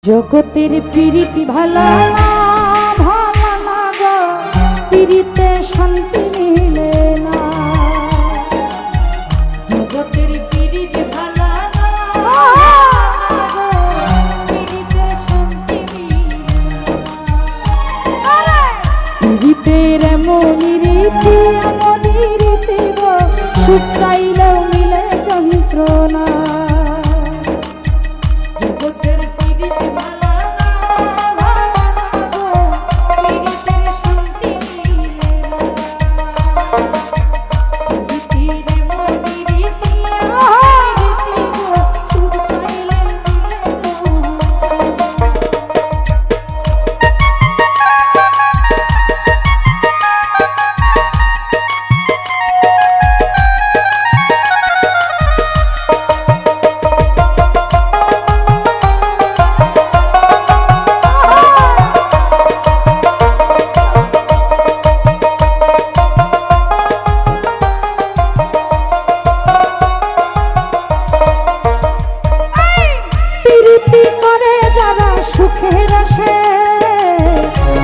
জগতের প্রীতি ভালো না ভালো না গো, প্রীতিতে শান্তি মিলে না। জগতের প্রীতি ভালো না প্রীতিতে শান্তি মিলে না। প্রীতির এমনই রীতি এমনই রীতি গো, সুখ চাইলেও মিলে যন্ত্রণা। জগতের প্রীতি ভালো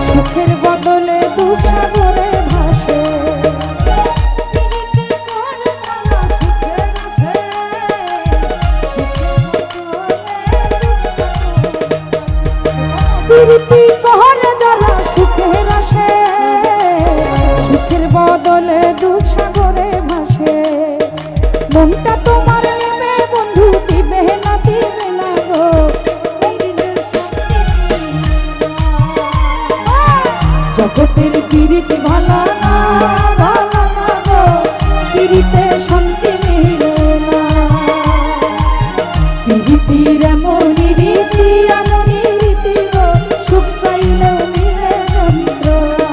সুখের বদলে দুঃখ সাগরে ভাসে। প্রীতি করে যারা সুখের আসে, সুখের বদলে দুঃখ সাগরে ভাসে। মনটা তোমার নেবে বন্ধু, দিবে না দিবে না গো। জগতের প্রীতি ভালো না ভালো না গো, প্রীতিতে শান্তি মিলে না। প্রীতির এমনই রীতি এমনই রীতি গো, সুখ চাইলেও মিলে যন্ত্রণা।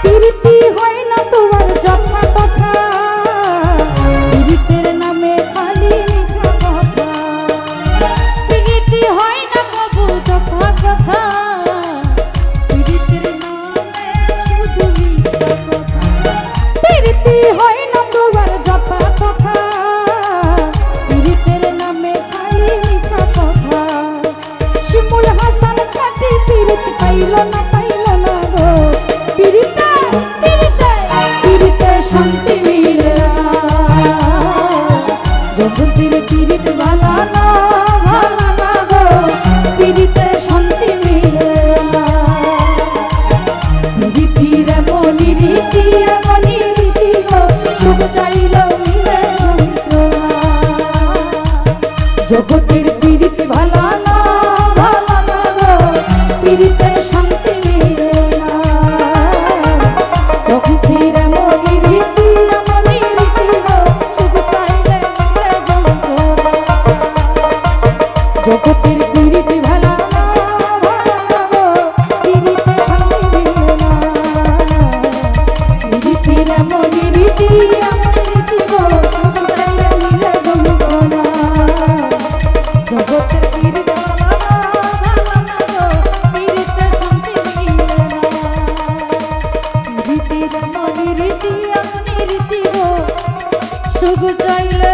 প্রীতি হয় না তোমার যথা কথা, প্রীতির নামে খালি মিঠা কথা। প্রীতি হয় না বাবু যথা কথা, প্রীতির নামে শুধু মিঠা কথা। প্রীতি হয় না তোমার যথা কথা, প্রীতির নামে খালি মিঠা কথা। শিমুল হাসান খাটি প্রীতি পাইল না পাইল না গো, প্রীতিতে শান্তি মিলে না। জগতের প্রীতি ভালো না ভালো না গো, প্রীতিতে শান্তি মিলে না। প্রীতির এমনই রীতি এমনই রীতি গো, সুখ চাইলেও মিলে যন্ত্রণা। জগতের প্রীতি ভালো না ভালো না গো, প্রীতিতে শান্তি মিলে না। জগতের এমনই রীতি এমনই রীতি গো, সুখ চাইলে মিলে যন্ত্রণা। জগতের প্রীতি ভালো না ভালো না গো, প্রীতিতে শান্তি মিলে না। প্রীতির এমনই রীতি এমনই রীতি গো, সুখ চাইলে মিলে যন্ত্রণা। জগতের প্রীতি ভালো না ভালো না গো, প্রীতিতে শান্তি মিলে না। প্রীতির এমনই রীতি এমনই রীতি গো, সুখ চাইলে